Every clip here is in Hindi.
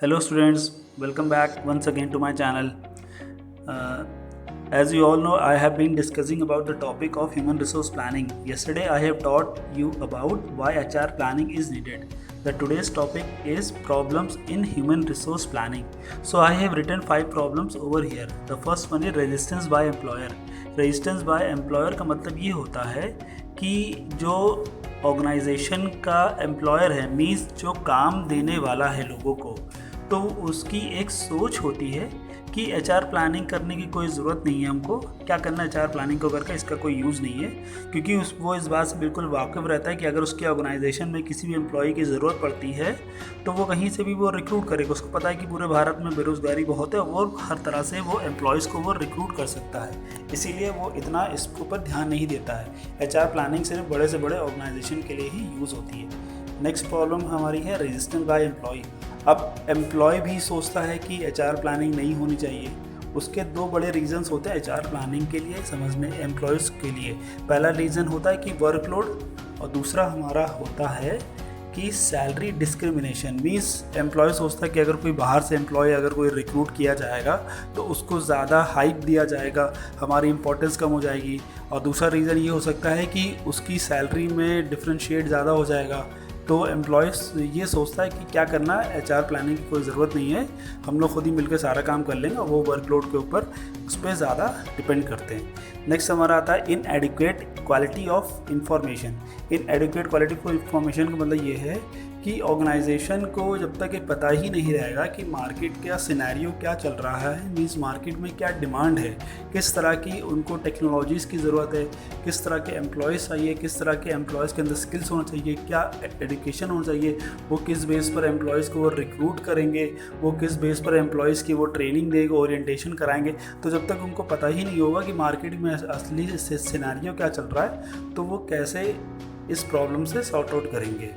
Hello students, welcome back once again to my channel. As you all know, I have been discussing about the topic of human resource planning. Yesterday I have taught you about why HR planning is needed. The today's topic is problems in human resource planning. So I have written 5 problems over here. The first one is resistance by employer. Resistance by employer का मतलब ये होता है कि जो ऑर्गेनाइजेशन का एम्प्लॉयर है मीन्स जो काम देने वाला है लोगों को, तो उसकी एक सोच होती है कि एचआर प्लानिंग करने की कोई ज़रूरत नहीं है, हमको क्या करना है एचआर प्लानिंग को करके इसका कोई यूज़ नहीं है, क्योंकि वो इस बात से बिल्कुल वाकिफ़ रहता है कि अगर उसके ऑर्गेनाइजेशन में किसी भी एम्प्लॉय की ज़रूरत पड़ती है तो वो कहीं से भी वो रिक्रूट करेगा। उसको पता है कि पूरे भारत में बेरोज़गारी बहुत है और वो हर तरह से वो एम्प्लॉयज़ को वो रिक्रूट कर सकता है, इसीलिए वो इतना इसके ऊपर ध्यान नहीं देता है। एचआर प्लानिंग सिर्फ बड़े से बड़े ऑर्गेनाइजेशन के लिए ही यूज़ होती है। नेक्स्ट प्रॉब्लम हमारी है रेजिस्टेंस बाय एम्प्लॉय। अब एम्प्लॉय भी सोचता है कि एचआर प्लानिंग नहीं होनी चाहिए। उसके 2 बड़े रीजंस होते हैं एचआर प्लानिंग के लिए समझने एम्प्लॉयज़ के लिए। पहला रीज़न होता है कि वर्कलोड और दूसरा हमारा होता है कि सैलरी डिस्क्रिमिनेशन। मीन्स एम्प्लॉय सोचता है कि अगर कोई बाहर से एम्प्लॉय अगर कोई रिक्रूट किया जाएगा तो उसको ज़्यादा हाइक दिया जाएगा, हमारी इंपॉर्टेंस कम हो जाएगी। और दूसरा रीज़न ये हो सकता है कि उसकी सैलरी में डिफ्रेंशिएट ज़्यादा हो जाएगा। तो एम्प्लॉयज़ ये सोचता है कि क्या करना है, एचआर प्लानिंग की कोई ज़रूरत नहीं है, हम लोग खुद ही मिलकर सारा काम कर लेंगे, और वो वर्कलोड के ऊपर उस पर ज़्यादा डिपेंड करते हैं। नेक्स्ट हमारा आता है इनएडिक्वेट quality of information. इनएडिक्वेट quality of information का मतलब ये है कि ऑर्गेनाइजेशन को जब तक ये पता ही नहीं रहेगा कि मार्केट का सिनेरियो क्या चल रहा है, मीन्स मार्केट में क्या डिमांड है, किस तरह की उनको टेक्नोलॉजीज़ की ज़रूरत है, किस तरह के एम्प्लॉयज़ चाहिए, किस तरह के एम्प्लॉयज़ के अंदर स्किल्स होना चाहिए, क्या एजुकेशन होना चाहिए, वो किस बेस पर एम्प्लॉयज़ को वो रिक्रूट करेंगे, वो किस बेस पर एम्प्लॉयज़ की वो ट्रेनिंग देंगे, ओरिएंटेशन कराएंगे। तो जब तक उनको पता ही नहीं होगा कि मार्केट में असली सिनेरियो क्या चल रहा है, तो वो कैसे इस प्रॉब्लम से सॉर्ट आउट करेंगे।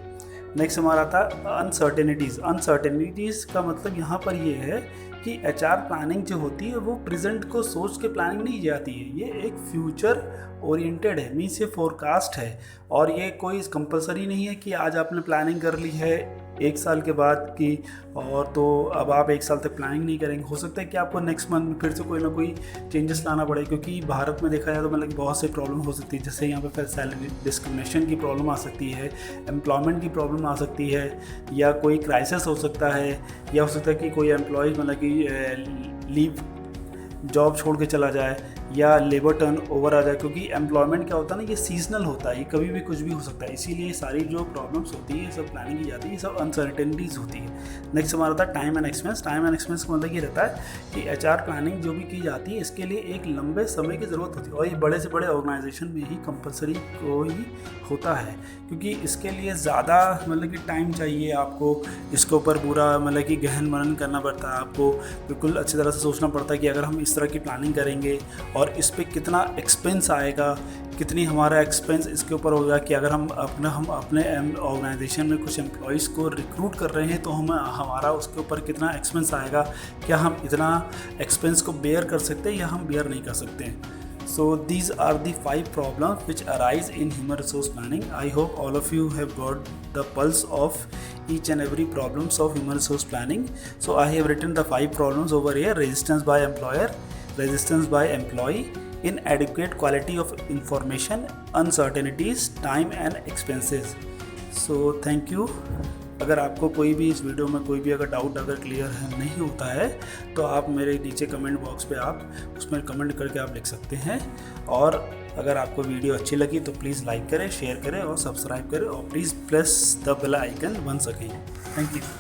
नेक्स्ट हमारा आता है अनसर्टेनिटीज़। अनसर्टेनिटीज़ का मतलब यहाँ पर ये है कि एचआर प्लानिंग जो होती है वो प्रेजेंट को सोच के प्लानिंग नहीं जाती है, ये एक फ्यूचर ओरिएंटेड है, मीन्स ये फोरकास्ट है। और ये कोई कंपलसरी नहीं है कि आज आपने प्लानिंग कर ली है 1 साल के बाद की, और तो अब आप 1 साल तक प्लानिंग नहीं करेंगे। हो सकता है कि आपको नेक्स्ट मंथ में फिर से कोई ना कोई चेंजेस लाना पड़े, क्योंकि भारत में देखा जाए तो मतलब बहुत से प्रॉब्लम हो सकती है। जैसे यहाँ पे फिर सैलरी डिस्क्रिमिनेशन की प्रॉब्लम आ सकती है, एम्प्लॉयमेंट की प्रॉब्लम आ सकती है, या कोई क्राइसिस हो सकता है, या हो सकता है कि कोई एम्प्लॉय मतलब कि लीव जॉब छोड़ के चला जाए, या लेबर टर्न ओवर आ जाए, क्योंकि एम्प्लॉयमेंट क्या होता है ना, ये सीजनल होता है, ये कभी भी कुछ भी हो सकता है। इसीलिए सारी जो प्रॉब्लम्स होती है सब प्लानिंग की जाती है, ये सब अनसर्टेनिटीज़ होती है। नेक्स्ट हमारा था time and expense. Time and expense का मतलब ये रहता है कि एचआर प्लानिंग जो भी की जाती है इसके लिए एक लंबे समय की ज़रूरत होती है, और ये बड़े से बड़े ऑर्गेनाइजेशन में ही कंपलसरी को ही होता है, क्योंकि इसके लिए ज़्यादा मतलब कि टाइम चाहिए आपको, इसके ऊपर पूरा मतलब कि गहन मनन करना पड़ता है, आपको बिल्कुल अच्छी तरह से सोचना पड़ता है कि अगर हम इस तरह की प्लानिंग करेंगे और इस पे कितना एक्सपेंस आएगा, कितनी हमारा एक्सपेंस इसके ऊपर होगा कि अगर हम अपने ऑर्गेनाइजेशन में कुछ एम्प्लॉयज़ को रिक्रूट कर रहे हैं तो हमारा उसके ऊपर कितना एक्सपेंस आएगा, क्या हम इतना एक्सपेंस को बेयर कर सकते हैं या हम बेयर नहीं कर सकते हैं। So these are the 5 problems which arise in human resource planning. I hope all of you have got the pulse of each and every problems of human resource planning. So I have written the 5 problems over here: resistance by employer, resistance by employee, inadequate quality of information, uncertainties, time and expenses. So thank you. अगर आपको कोई भी इस वीडियो में कोई भी अगर डाउट अगर क्लियर नहीं होता है तो आप मेरे नीचे कमेंट बॉक्स पे आप उसमें कमेंट करके आप लिख सकते हैं। और अगर आपको वीडियो अच्छी लगी तो प्लीज़ लाइक करें, शेयर करें और सब्सक्राइब करें, और please press the bell icon once again. Thank you.